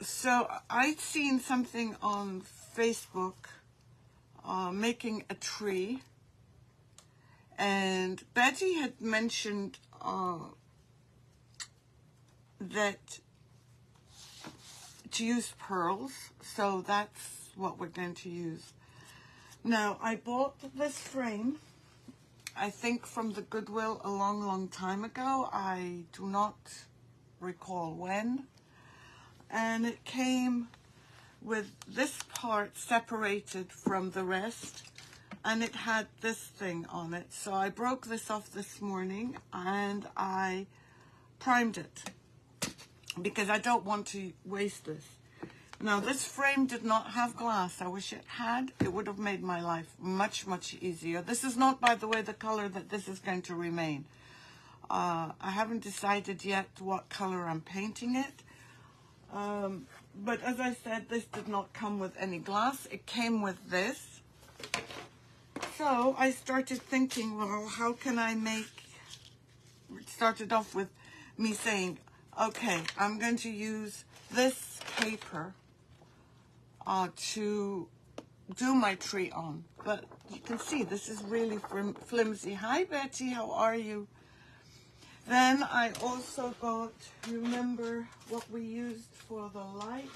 So I'd seen something on Facebook making a tree, and Betty had mentioned that to use pearls, so that's what we're going to use. Now, I bought this frame, I think from the Goodwill a long time ago. I do not recall when. And it came with this part separated from the rest, and it had this thing on it. So I broke this off this morning and I primed it because I don't want to waste this. Now, this frame did not have glass. I wish it had. It would have made my life much easier. This is not, by the way, the color that this is going to remain. I haven't decided yet what color I'm painting it. But as I said, this did not come with any glass. It came with this. So I started thinking, well, how can I make... It started off with me saying, okay, I'm going to use this paper to do my tree on. But you can see this is really flimsy. Hi, Betty, how are you? Then I also got, remember what we used for the light?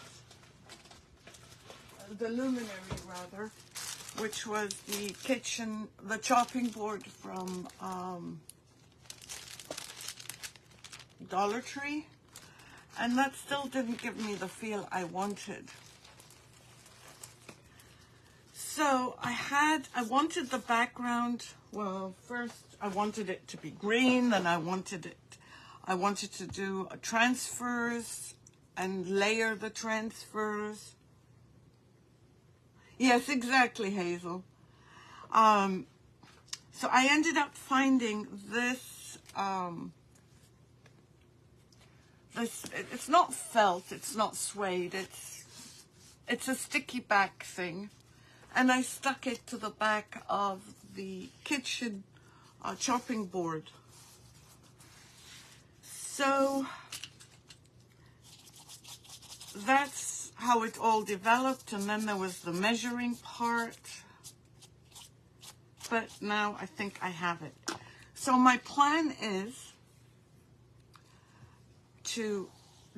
The luminary, rather, which was the kitchen, the chopping board from Dollar Tree. And that still didn't give me the feel I wanted. So I wanted the background, well, first I wanted it to be green, then I wanted to do transfers and layer the transfers. Yes, exactly, Hazel. So I ended up finding this, it's not felt, it's not suede, it's a sticky back thing. And I stuck it to the back of the kitchen chopping board. So that's how it all developed, and then there was the measuring part. But now I think I have it. So my plan is to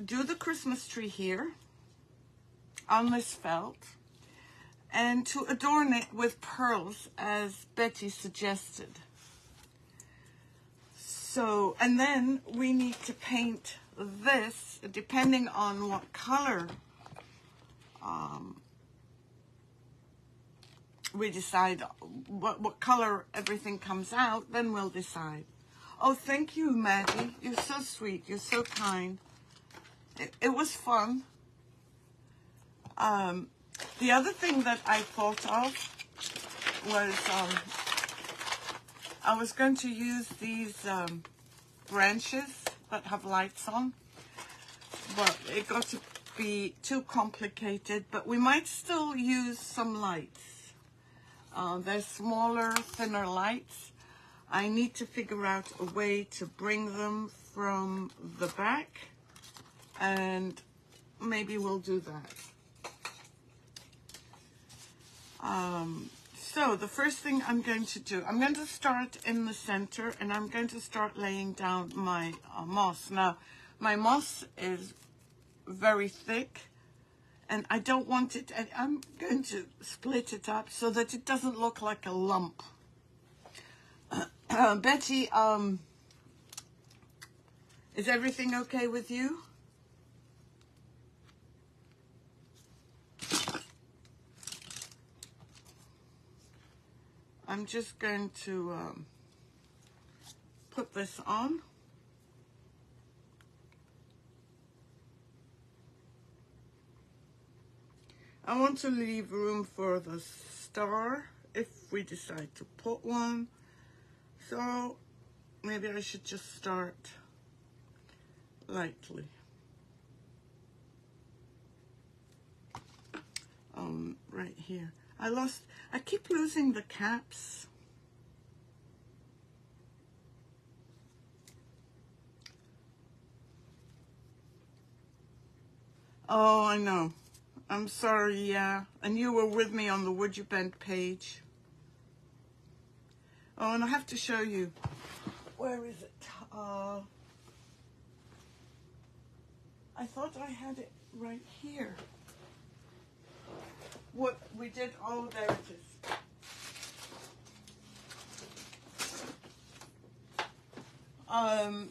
do the Christmas tree here on this felt, and to adorn it with pearls, as Betty suggested. So, and then we need to paint this, depending on what color we decide, what color everything comes out, then we'll decide. Oh, thank you, Maggie. You're so sweet. You're so kind. It was fun. The other thing that I thought of was I was going to use these branches that have lights on, but it got to be too complicated, but we might still use some lights. They're smaller, thinner lights. I need to figure out a way to bring them from the back, and maybe we'll do that. So the first thing I'm going to do, I'm going to start in the center, and I'm going to start laying down my moss. Now, my moss is very thick, and I don't want it, and I'm going to split it up so that it doesn't look like a lump. Betty, is everything okay with you? I'm just going to put this on. I want to leave room for the star if we decide to put one. So maybe I should just start lightly. Right here. I keep losing the caps. Oh, I know. I'm sorry, yeah. And you were with me on the Would You Bend page. Oh, and I have to show you. Where is it? I thought I had it right here. What we did, oh, there it is.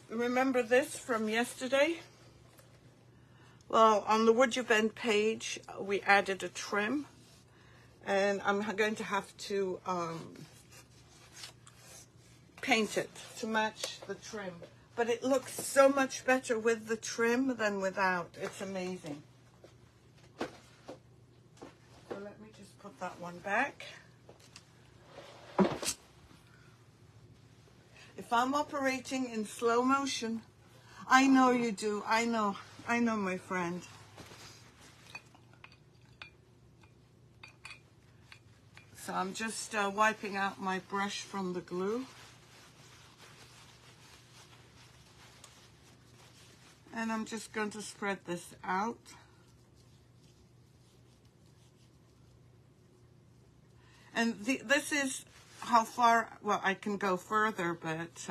Remember this from yesterday? Well, on the Would You Bend page, we added a trim, and I'm going to have to paint it to match the trim. But it looks so much better with the trim than without. It's amazing. So let me just put that one back. If I'm operating in slow motion, I know you do. I know, my friend. So I'm just wiping out my brush from the glue. And I'm just going to spread this out. And this is how far, well, I can go further, but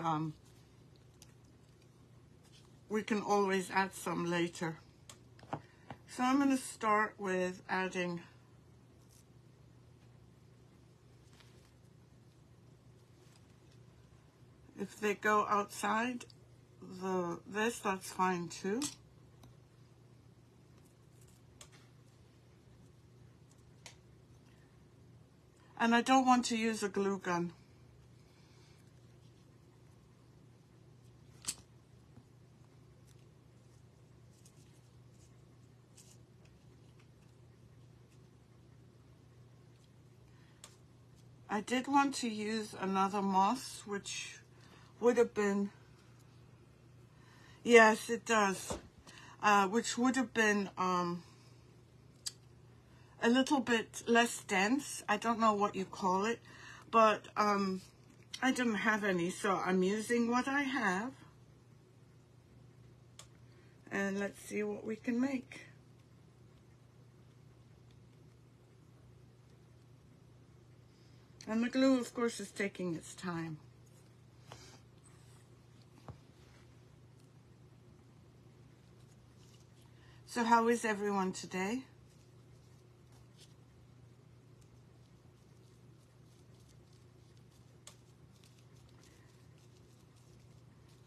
we can always add some later. So I'm going to start with adding if they go outside this, that's fine too. And I don't want to use a glue gun. I did want to use another moss, which would have been, yes, it does, which would have been a little bit less dense. I don't know what you call it, but I didn't have any, so I'm using what I have. And let's see what we can make. And the glue, of course, is taking its time. So how is everyone today?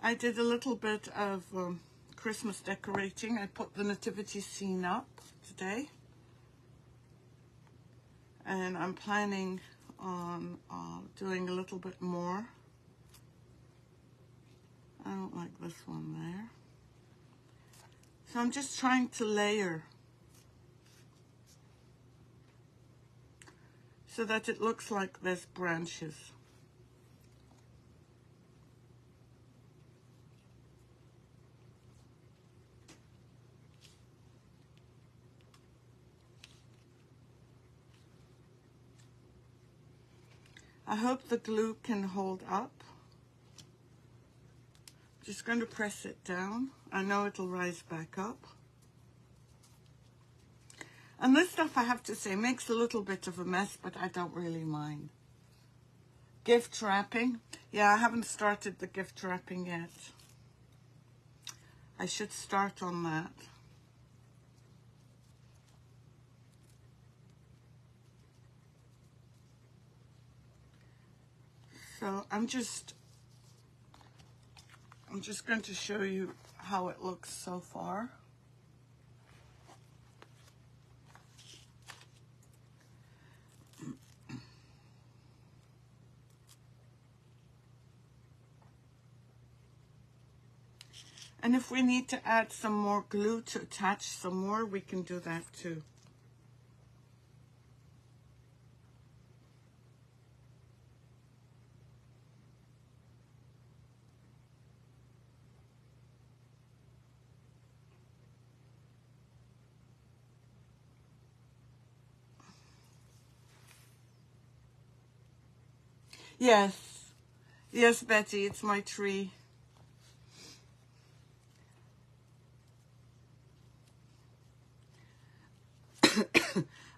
I did a little bit of Christmas decorating. I put the nativity scene up today. And I'm planning on doing a little bit more. I don't like this one there. So I'm just trying to layer so that it looks like there's branches. I hope the glue can hold up. Just going to press it down. I know it'll rise back up. And this stuff, I have to say, makes a little bit of a mess, but I don't really mind. Gift wrapping. Yeah, I haven't started the gift wrapping yet. I should start on that. So I'm just going to show you how it looks so far. And if we need to add some more glue to attach some more, we can do that too. Yes. Yes, Betty, it's my tree.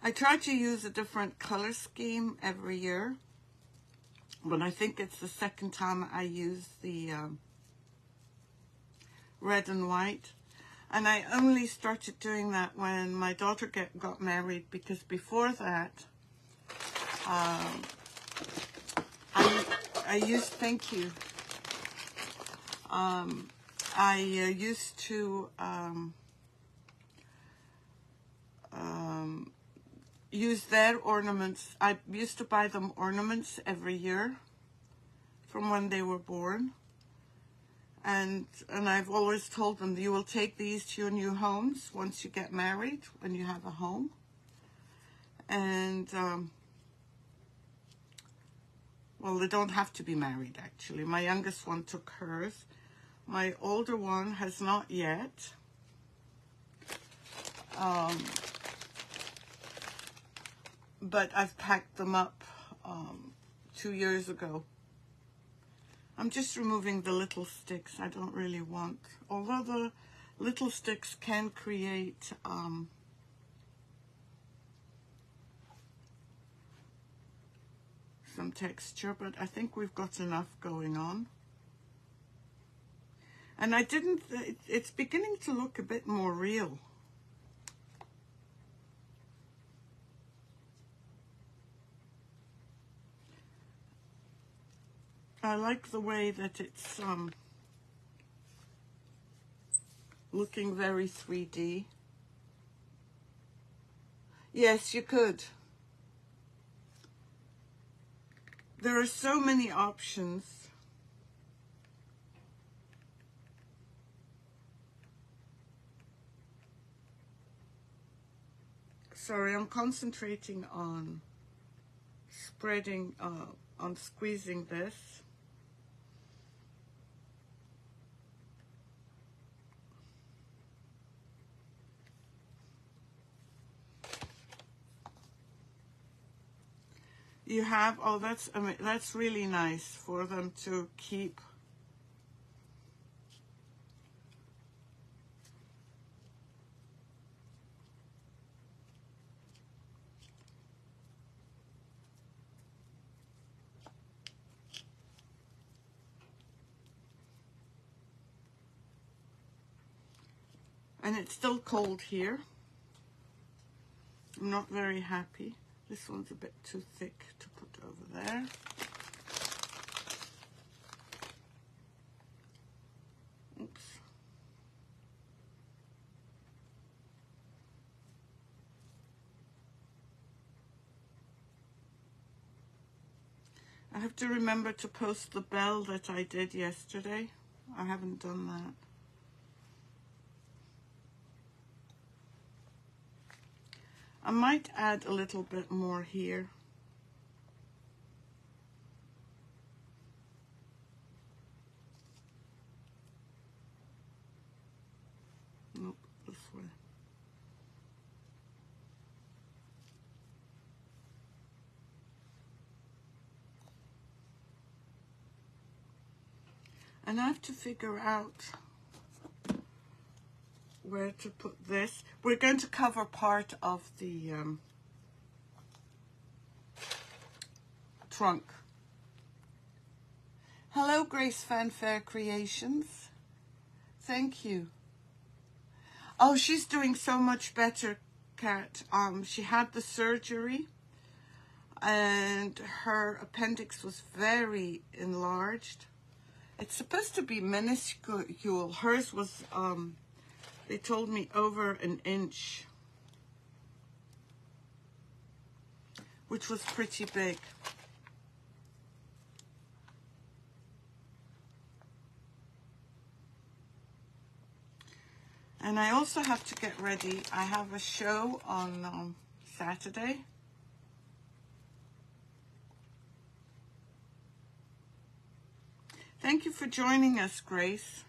I try to use a different color scheme every year, but I think it's the second time I use the red and white. And I only started doing that when my daughter got married, because before that, I used, thank you, I used to use their ornaments. I used to buy them ornaments every year from when they were born. And I've always told them, you will take these to your new homes once you get married, when you have a home. And, well, they don't have to be married, actually. My youngest one took hers. My older one has not yet. But I've packed them up 2 years ago. I'm just removing the little sticks. I don't really want, although the little sticks can create some texture, but I think we've got enough going on. And I didn't, it's beginning to look a bit more real. I like the way that it's looking very 3D. Yes, you could. There are so many options. Sorry, I'm concentrating on spreading, on squeezing this. You have, oh, that's really nice for them to keep. And it's still cold here. I'm not very happy. This one's a bit too thick to put over there. Oops. I have to remember to post the bell that I did yesterday. I haven't done that. I might add a little bit more here. Nope, this way. And I have to figure out where to put this. We're going to cover part of the trunk. Hello, Grace Fanfare Creations. Thank you. Oh, she's doing so much better, Kat. She had the surgery and her appendix was very enlarged. It's supposed to be minuscule. Hers was, they told me, over an inch, which was pretty big. And I also have to get ready. I have a show on Saturday. Thank you for joining us, Grace.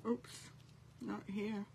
Oops, not here.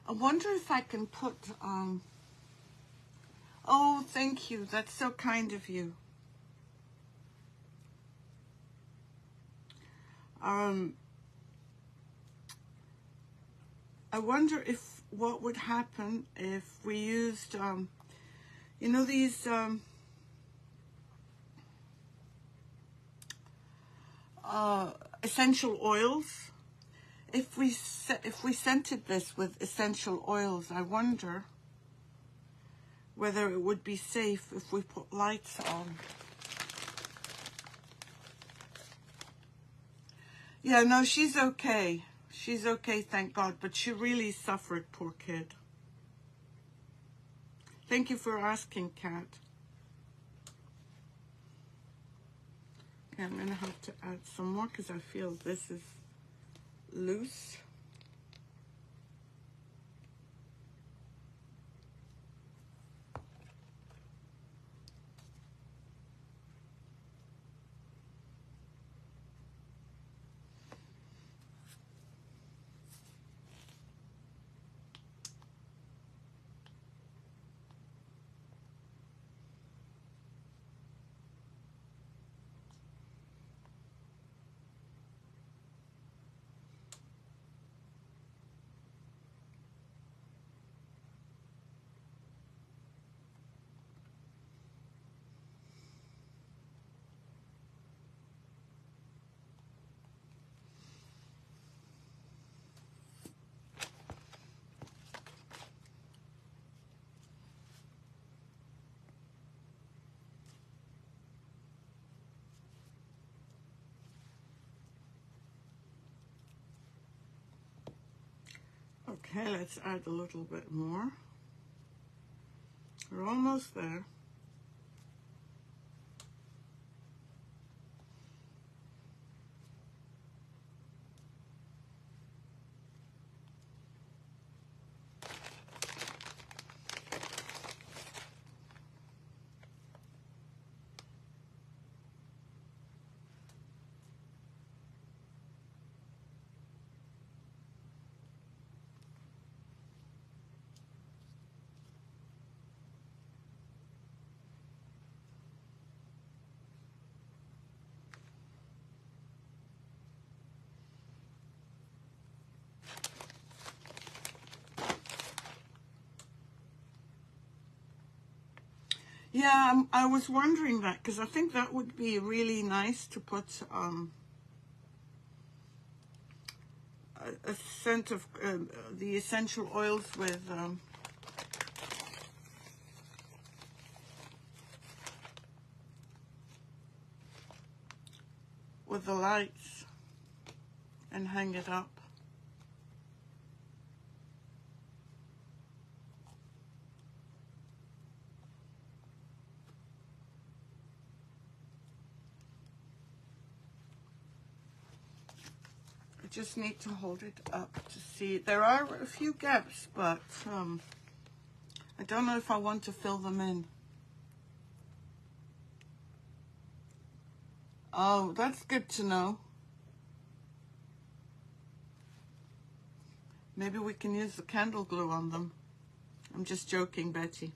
I wonder if I can put, oh, thank you. That's so kind of you. I wonder if what would happen if we used, you know, these essential oils. If we scented this with essential oils, I wonder whether it would be safe if we put lights on. Yeah, no, she's okay. She's okay, thank God, but she really suffered, poor kid. Thank you for asking, Kat. Okay, I'm gonna have to add some more because I feel this is loose. Okay, let's add a little bit more. We're almost there. Yeah, I was wondering that because I think that would be really nice to put a scent of the essential oils with the lights and hang it up. I just need to hold it up to see. There are a few gaps, but I don't know if I want to fill them in. Oh, that's good to know. Maybe we can use the candle glue on them. I'm just joking, Betty.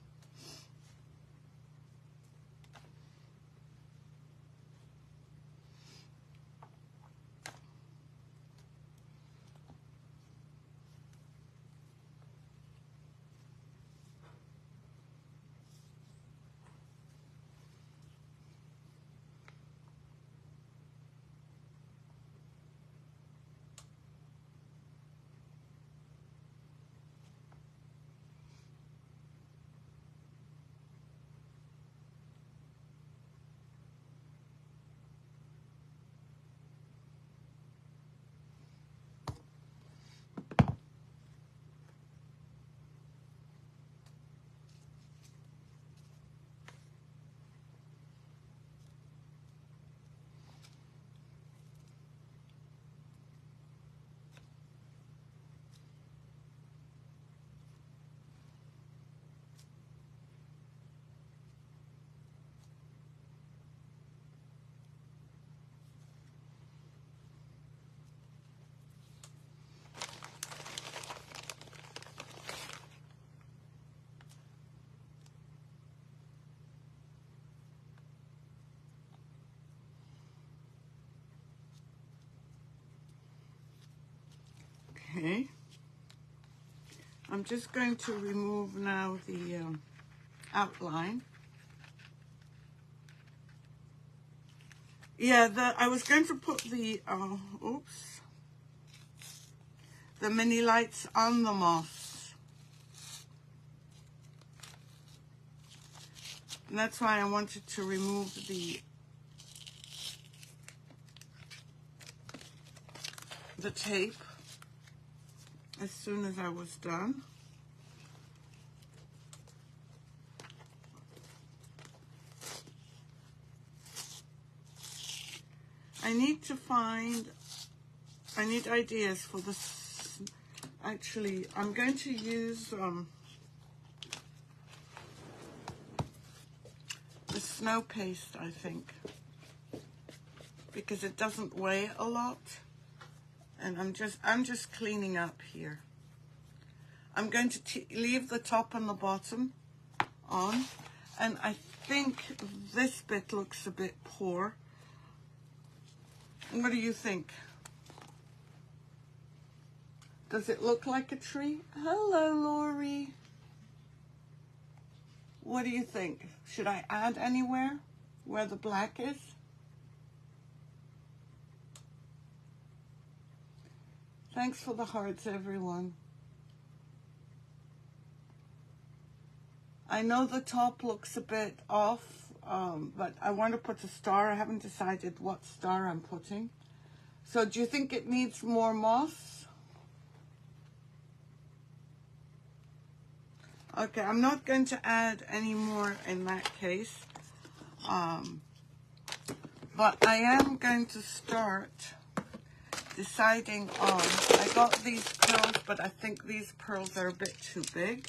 Okay. I'm just going to remove now the outline. Yeah, I was going to put the, the mini lights on the moss. And that's why I wanted to remove the tape as soon as I was done. I need ideas for this. Actually, I'm going to use the snow paste, I think, because it doesn't weigh a lot. And I'm just cleaning up here. I'm going to leave the top and the bottom on, and I think this bit looks a bit poor. What do you think? Does it look like a tree? Hello, Lori. What do you think? Should I add anywhere where the black is? Thanks for the hearts, everyone. I know the top looks a bit off, but I want to put a star. I haven't decided what star I'm putting. So do you think it needs more moss? Okay, I'm not going to add any more in that case. But I am going to start deciding on, I got these pearls, but I think these pearls are a bit too big.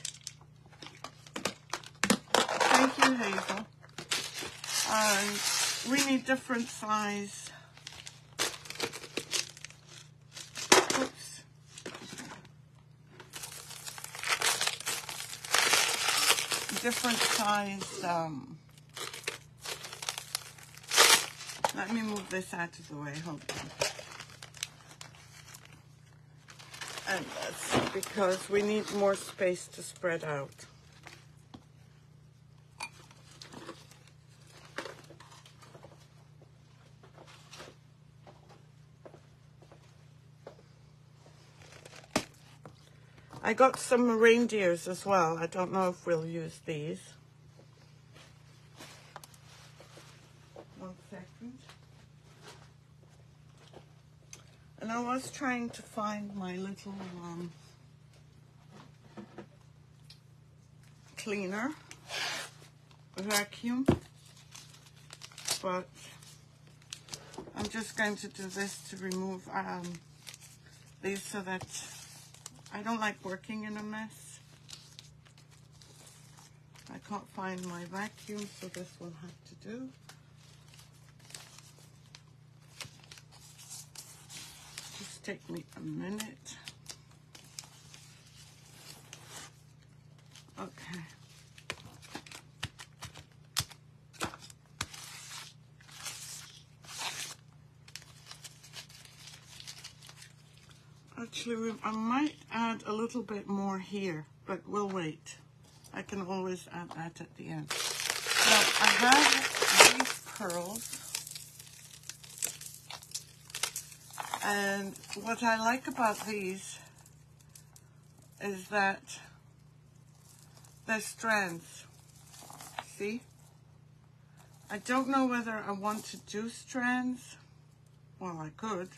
Thank you, Hazel. We need different size. Oops. Different size. Let me move this out of the way. Hold on. And that's because we need more space to spread out. I got some reindeers as well. I don't know if we'll use these. 1 second. And I was trying to find my little cleaner, vacuum, but I'm just going to do this to remove these so that I don't like working in a mess. I can't find my vacuum, so this will have to do. Just take me a minute. Okay. Actually, I might add a little bit more here, but we'll wait. I can always add that at the end. Now, I have these pearls. And what I like about these is that they're strands. See? I don't know whether I want to do strands. Well, I could.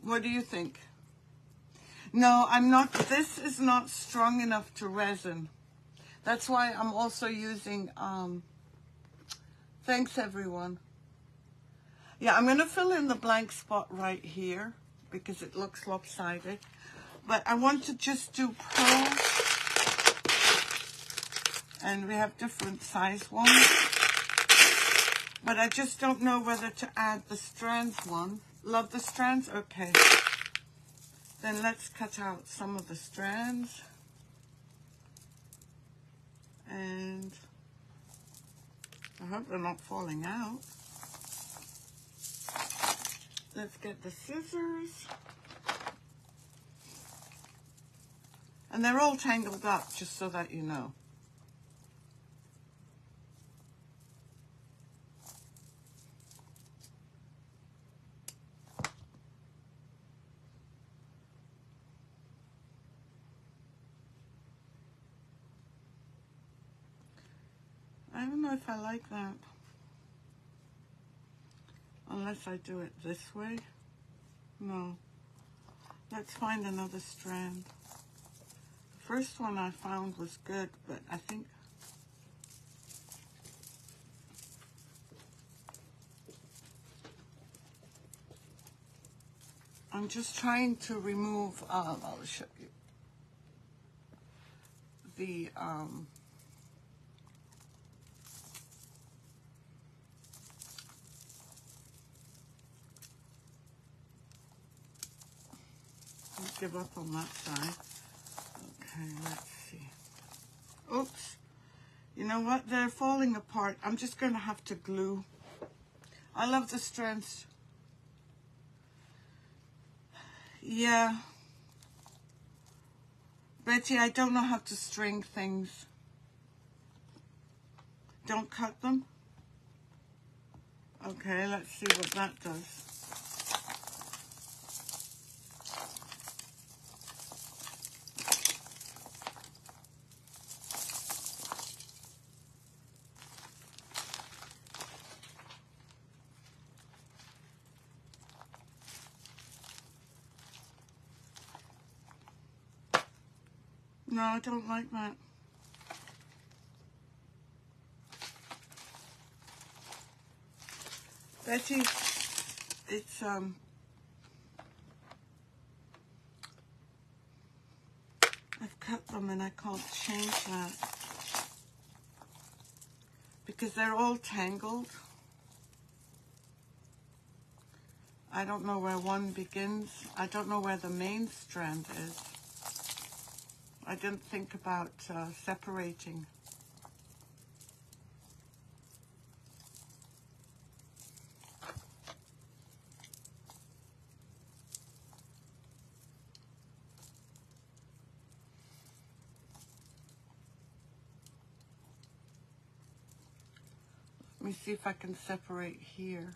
What do you think? No, I'm not. This is not strong enough to resin. That's why I'm also using, thanks everyone. Yeah, I'm going to fill in the blank spot right here because it looks lopsided. But I want to just do pearls. And we have different size ones. But I just don't know whether to add the strands one. Love the strands? Okay. Then let's cut out some of the strands. And I hope they're not falling out. Let's get the scissors. And they're all tangled up, just so that you know. I don't know if I like that. Unless I do it this way. No. Let's find another strand. The first one I found was good, but I think I'm just trying to remove, I'll show you, the, I'll give up on that side. Okay, let's see. Oops. You know what? They're falling apart. I'm just going to have to glue. I love the strands. Yeah. Betty, I don't know how to string things. Don't cut them. Okay, let's see what that does. No, I don't like that. Betty, it's, I've cut them and I can't change that. Because they're all tangled. I don't know where one begins. I don't know where the main strand is. I didn't think about separating. Let me see if I can separate here.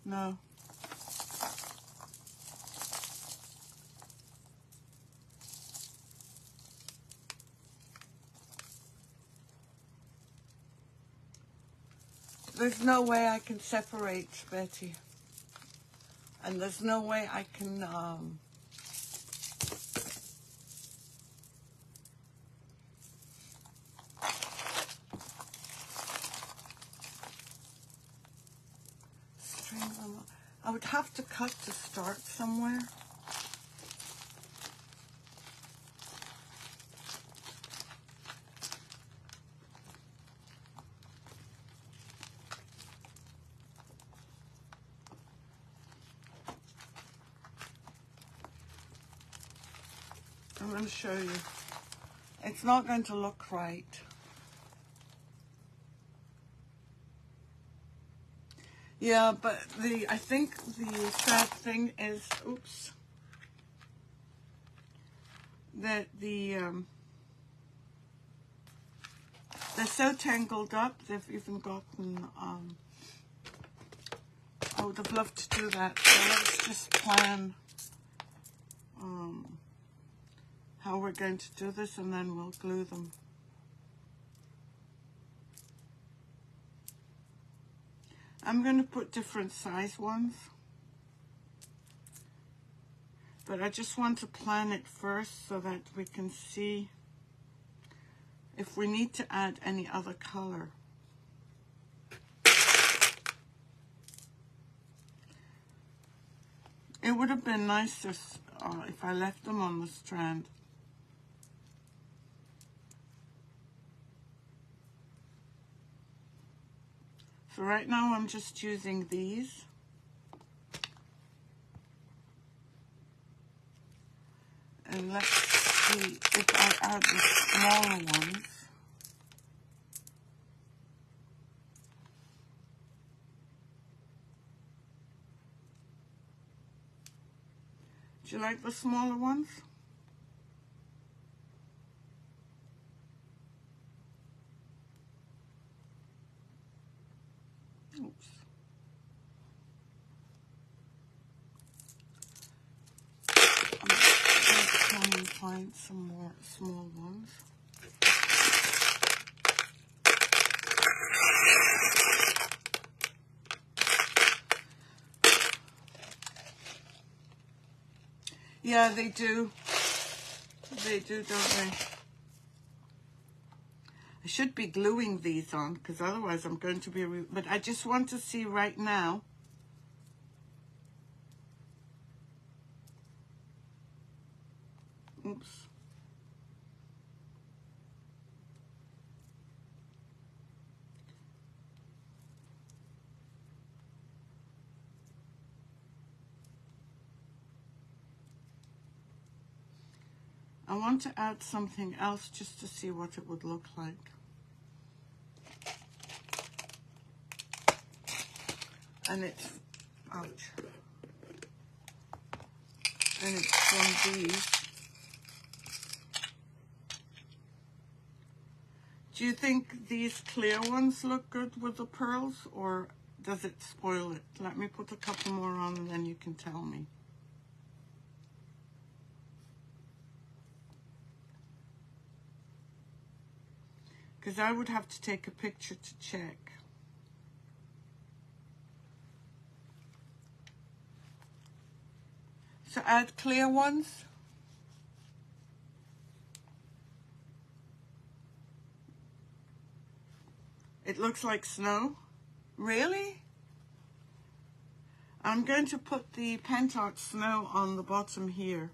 No. There's no way I can separate, Betty. And there's no way I can, string them up. I would have to cut to start somewhere. I'm going to show you. It's not going to look right. Yeah, but I think the sad thing is, oops, that they're so tangled up. They've even gotten, I would have loved to do that. So let's just plan how we're going to do this, and then we'll glue them. I'm going to put different size ones, but I just want to plan it first so that we can see if we need to add any other color. It would have been nicer if I left them on the strand. So right now I'm just using these. And let's see if I add the smaller ones. Do you like the smaller ones? Oops. I'm going to try and find some more small ones. Yeah, they do. They do, don't they? I should be gluing these on, because otherwise I'm going to be... But I just want to see right now. Oops. I want to add something else just to see what it would look like. And it's, ouch. And it's from these. Do you think these clear ones look good with the pearls, or does it spoil it? Let me put a couple more on and then you can tell me. Because I would have to take a picture to check. So add clear ones. It looks like snow. Really? I'm going to put the Pentart snow on the bottom here.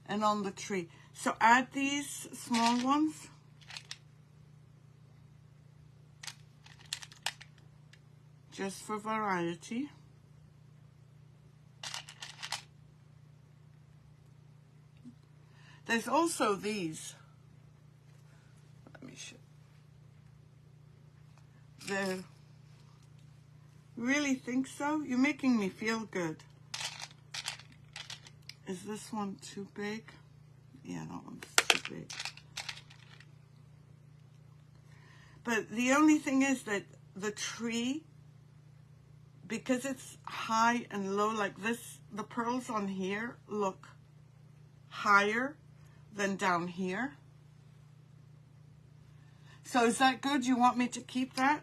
And on the tree. So add these small ones. Just for variety. There's also these. Let me show. They really think so? You're making me feel good. Is this one too big? Yeah, that one's too big. But the only thing is that the tree, because it's high and low like this, the pearls on here look higher than down here. So is that good? You want me to keep that,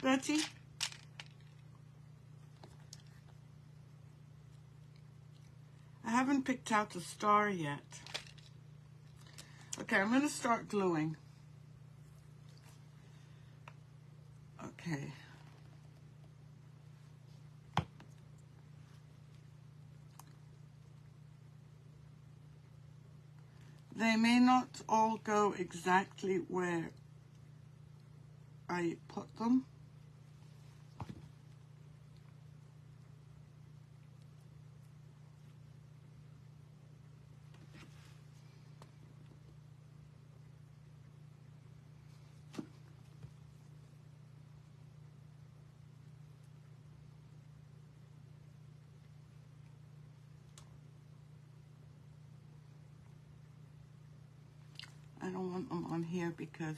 Betty? I haven't picked out the star yet. Okay, I'm going to start gluing. Okay. They may not all go exactly where I put them. I don't want them on here because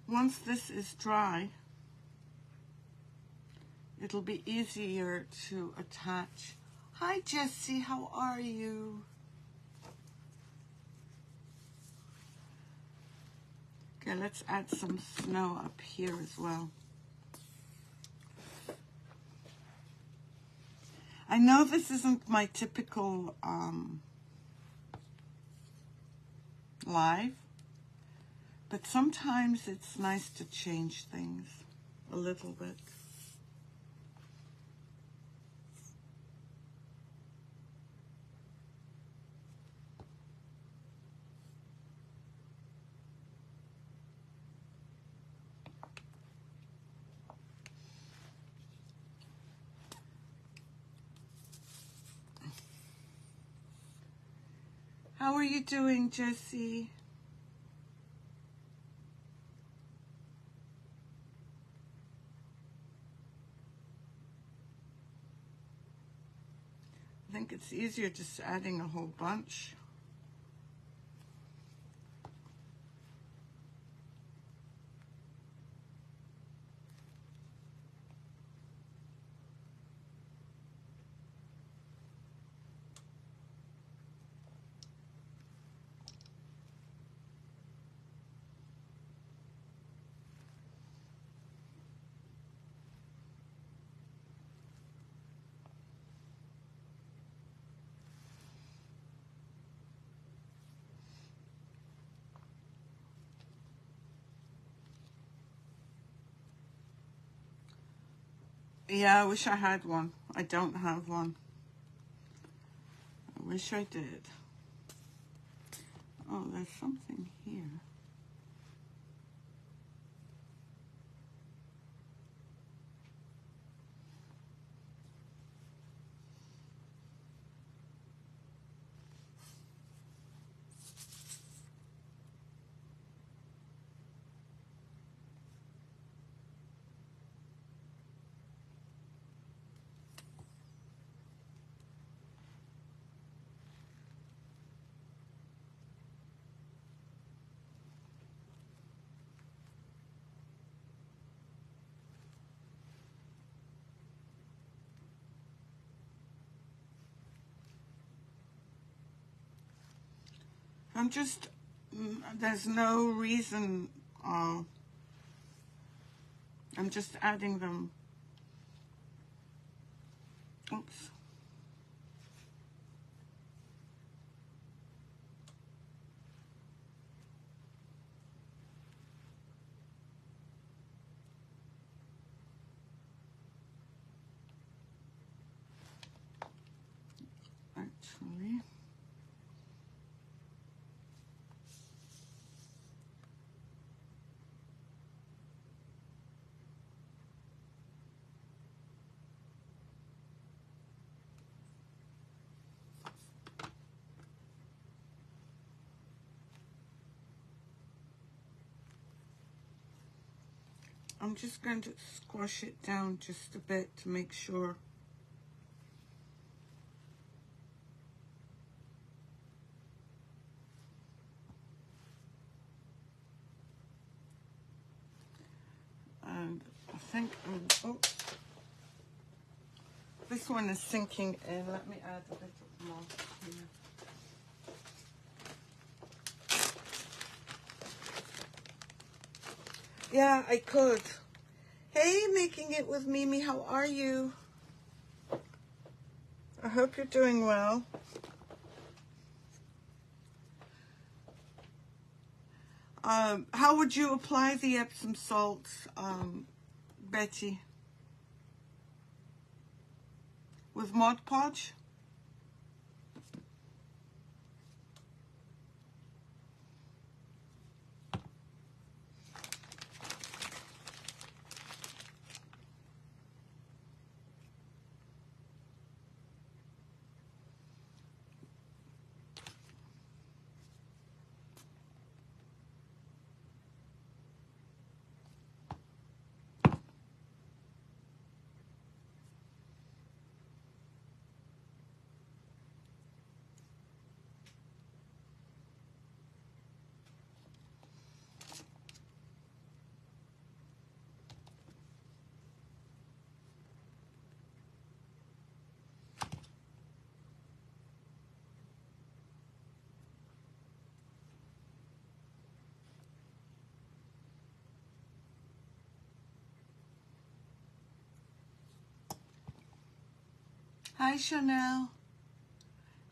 once this is dry, it'll be easier to attach. Hi Jessie, how are you? Okay, let's add some snow up here as well. I know this isn't my typical live, but sometimes it's nice to change things a little bit. are you doing, Jessie? I think it's easier just adding a whole bunch. Yeah, I wish I had one. I don't have one. I wish I did. Oh, there's something here. I'm just, there's no reason, I'm just adding them. Oops. Actually. I'm just going to squash it down just a bit to make sure. And I think, oh, this one is sinking in. Let me add a bit more here. Yeah, I could. Hey, Making It with Mimi, how are you? I hope you're doing well. How would you apply the Epsom salts, Betty? With Mod Podge? Hi, Chanel.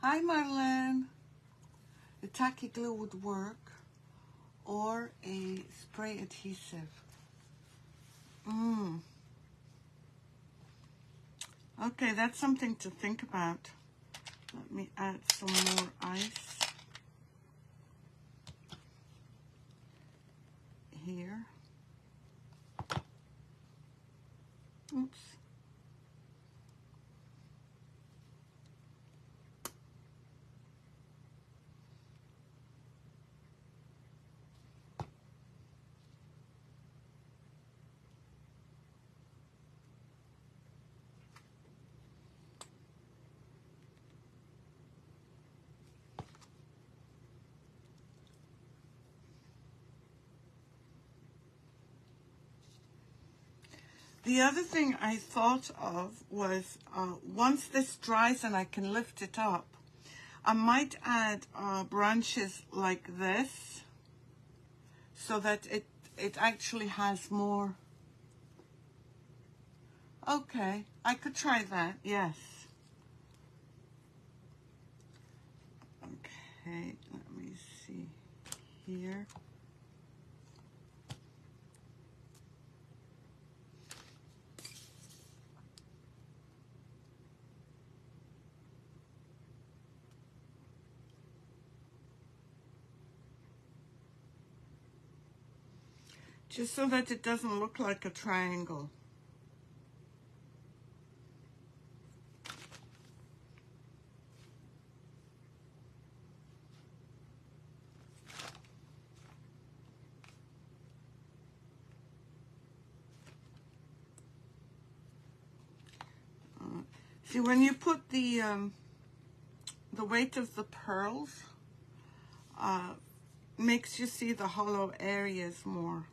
Hi, Marlene. The tacky glue would work, or a spray adhesive. Okay, that's something to think about. Let me add some more ice here. Oops. The other thing I thought of was once this dries and I can lift it up, I might add branches like this so that it actually has more. Okay, I could try that, yes. Okay, let me see here. Just so that it doesn't look like a triangle. See, when you put the weight of the pearls, makes you see the hollow areas more.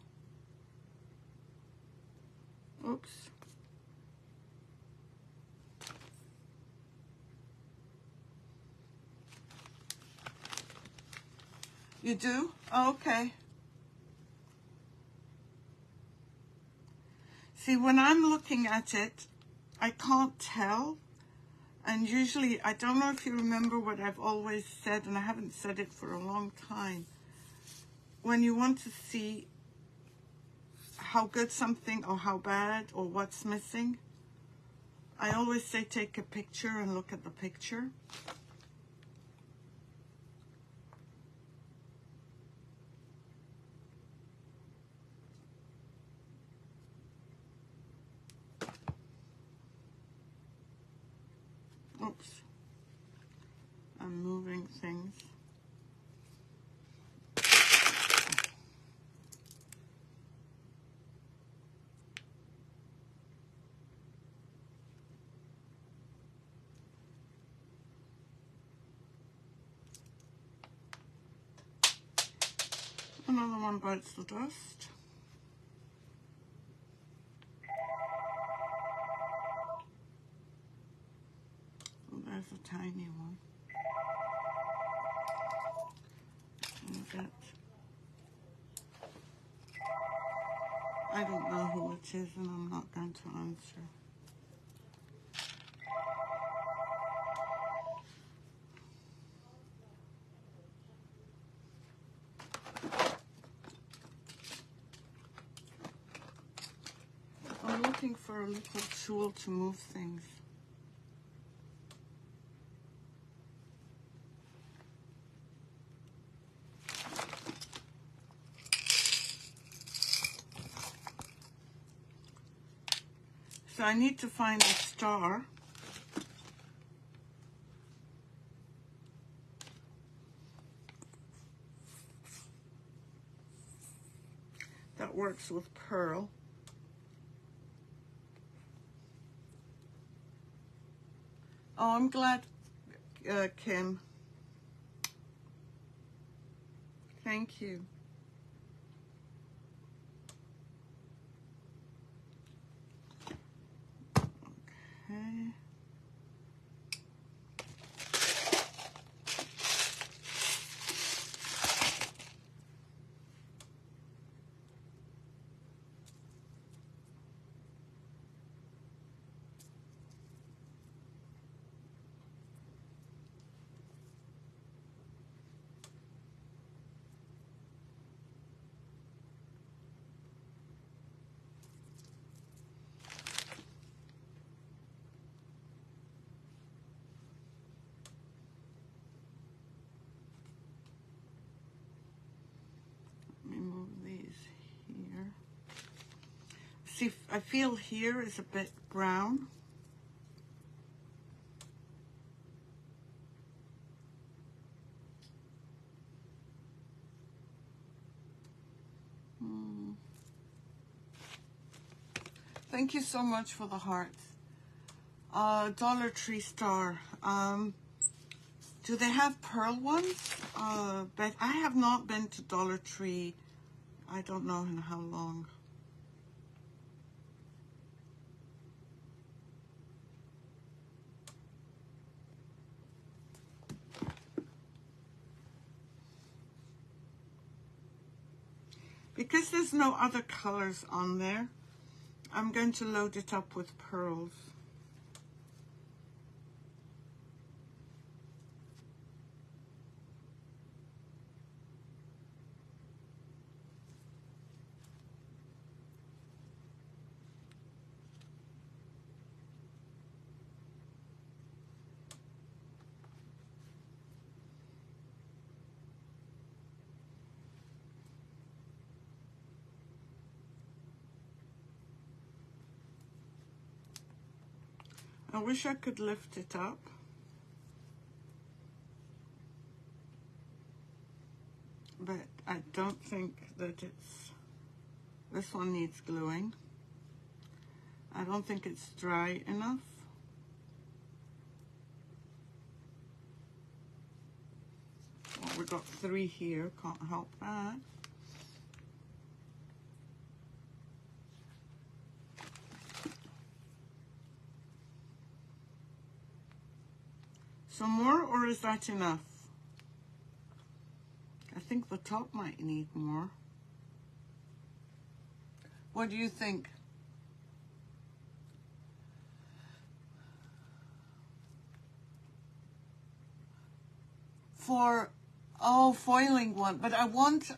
Oops. You do? Oh, okay. See, when I'm looking at it, I can't tell. And usually, I don't know if you remember what I've always said, and I haven't said it for a long time. When you want to see how good something or how bad or what's missing, I always say take a picture and look at the picture. Oops. I'm moving things. Another one bites the dust. Oh, there's a tiny one. I don't know who it is, and I'm not going to answer. I'm looking for a little tool to move things. So I need to find a star. That works with pearl. Oh, I'm glad, Kim. Thank you. Okay. Let me move these here. See, I feel here is a bit brown. Thank you so much for the hearts. Dollar Tree star. Do they have pearl ones? But I have not been to Dollar Tree. I don't know in how long. Because there's no other colors on there, I'm going to load it up with pearls. I wish I could lift it up. But I don't think that this one needs gluing. I don't think it's dry enough. Well, we got 3 here, can't help that. Some more, or is that enough? I think the top might need more. What do you think? For, oh, foiling one, but I want,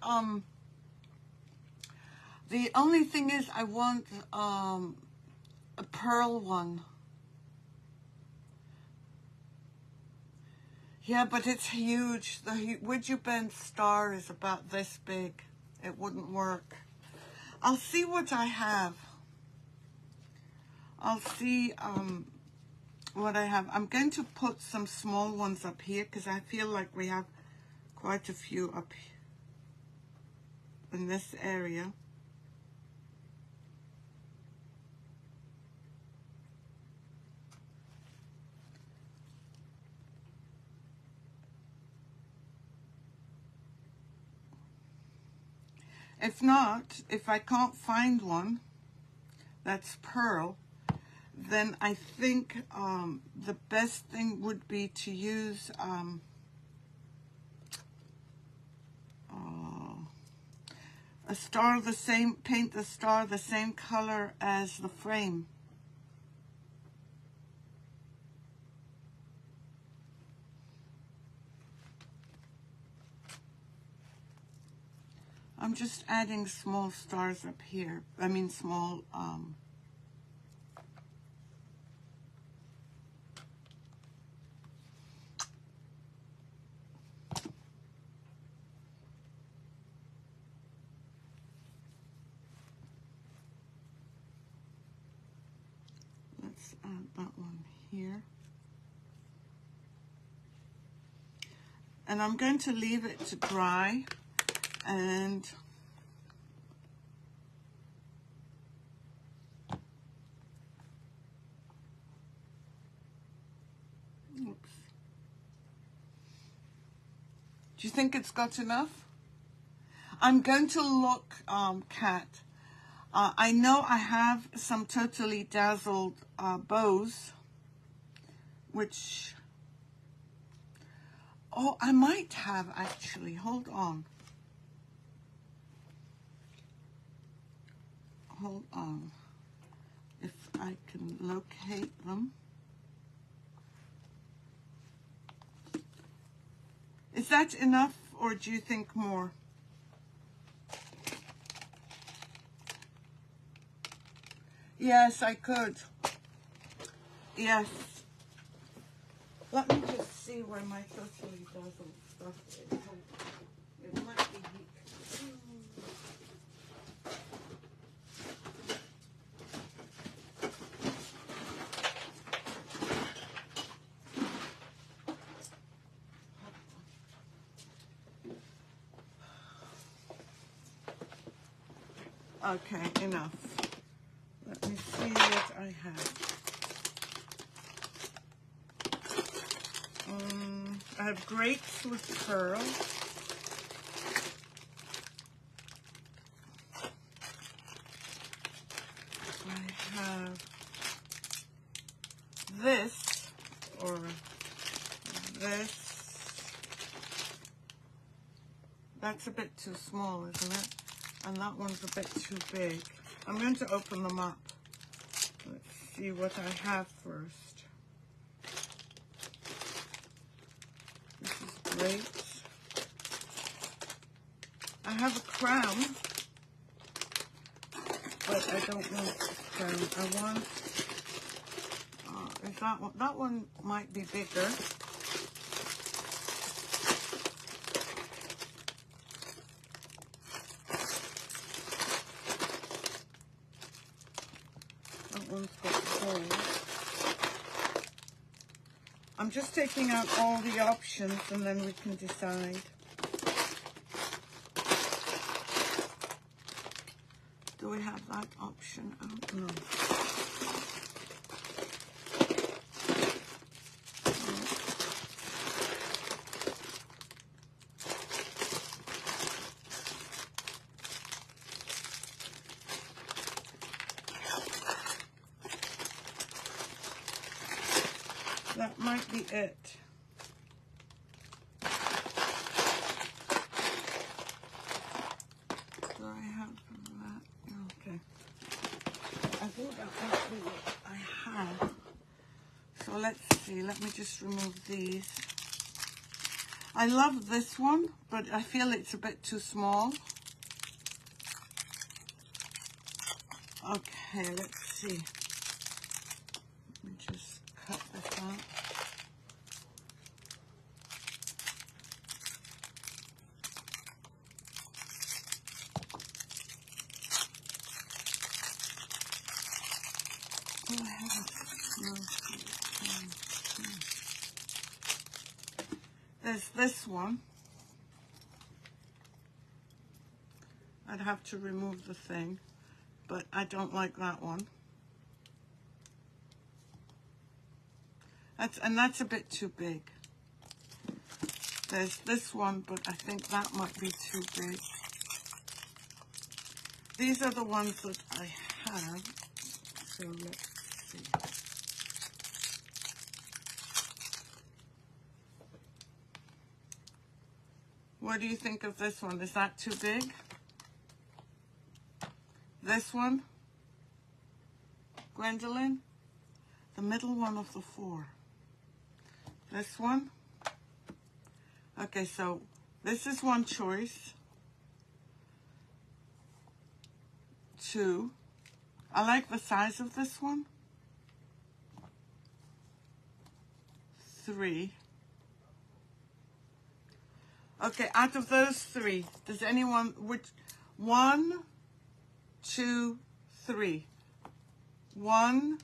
the only thing is I want a pearl one. Yeah, but it's huge. The Would You Bend star is about this big. It wouldn't work. I'll see what I have. I'll see what I have. I'm going to put some small ones up here because I feel like we have quite a few up in this area. If not, if I can't find one that's pearl, then I think the best thing would be to use a star the same, paint the star the same color as the frame. I'm just adding small stars up here. I mean small, let's add that one here. And I'm going to leave it to dry. And oops. Do you think it's got enough? I'm going to look, Kat. I know I have some totally dazzled bows, which, oh, I might have actually. Hold on. Hold on, if I can locate them. Is that enough, or do you think more? Yes, I could. Yes. Let me just see where my totally dazzled stuff is. It might be here. Okay, enough. Let me see what I have. I have grapes with pearl. I have this, or this. That's a bit too small, isn't it? And that one's a bit too big. I'm going to open them up. Let's see what I have first. This is great. I have a crown, but I don't want a crown. I want, is that one might be bigger. That one's got holes. I'm just taking out all the options and then we can decide. Do we have that option? I don't know. That might be it. Do I have that? Okay. I think that might be what I have. So let's see. Let me just remove these. I love this one, but I feel it's a bit too small. Okay, let's see. Let me just cut this out. Oh, I haven't. No. There's this one. I'd have to remove the thing, but I don't like that one. That's a bit too big. There's this one, but I think that might be too big. These are the ones that I have. So let's see. What do you think of this one? Is that too big? This one? Gwendolyn? The middle one of the four. This one? Okay, so this is one choice. 2. I like the size of this one. 3. Okay, out of those 3, does anyone, which, 1, 2, 3. 1,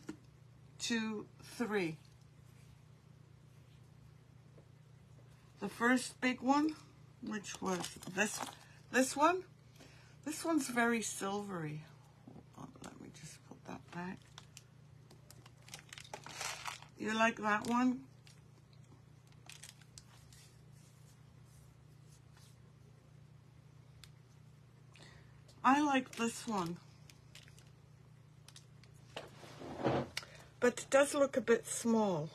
2, 3. The first big one, which was this one. This one's very silvery. Hold on, let me just put that back. You like that one? I like this one. But it does look a bit small.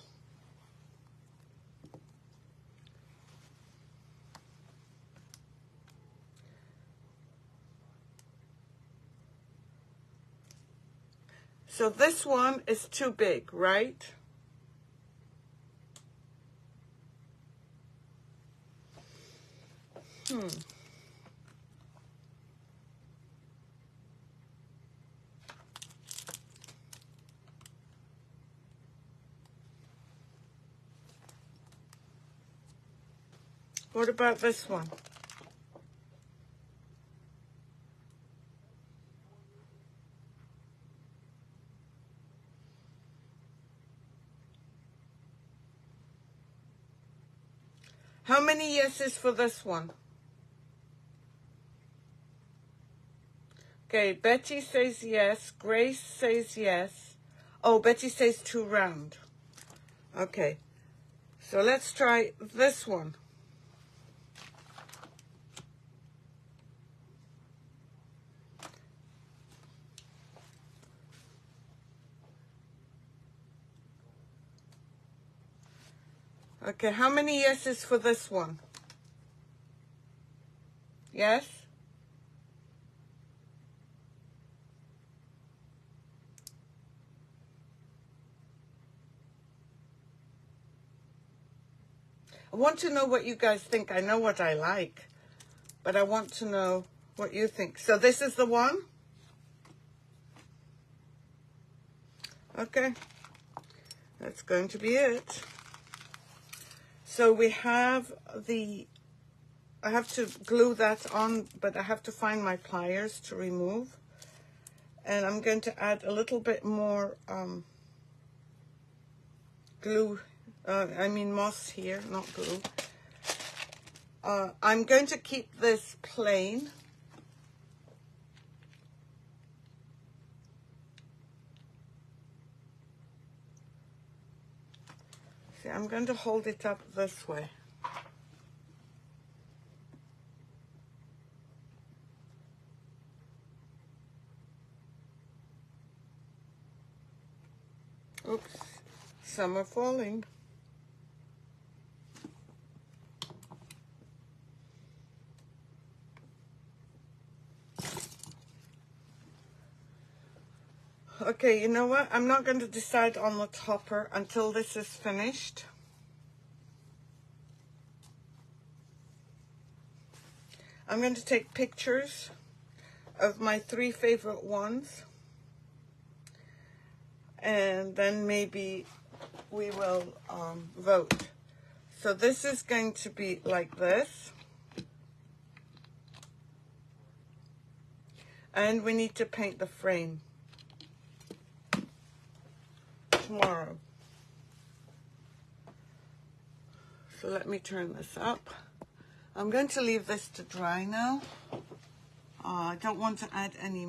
So this one is too big, right? What about this one? How many yeses for this one? Okay, Betty says yes. Grace says yes. Oh, Betty says too round. Okay, so let's try this one. Okay, how many yeses for this one? Yes? I want to know what you guys think. I know what I like, but I want to know what you think. So this is the one. Okay, that's going to be it. So we have the, I have to glue that on, but I have to find my pliers to remove. And I'm going to add a little bit more glue, moss here, not glue. I'm going to keep this plain. See, I'm going to hold it up this way. Oops, some are falling. Okay, you know what? I'm not going to decide on the topper until this is finished. I'm going to take pictures of my 3 favorite ones. And then maybe we will vote. So this is going to be like this. And we need to paint the frame tomorrow. So let me turn this up. I'm going to leave this to dry now. I don't want to add any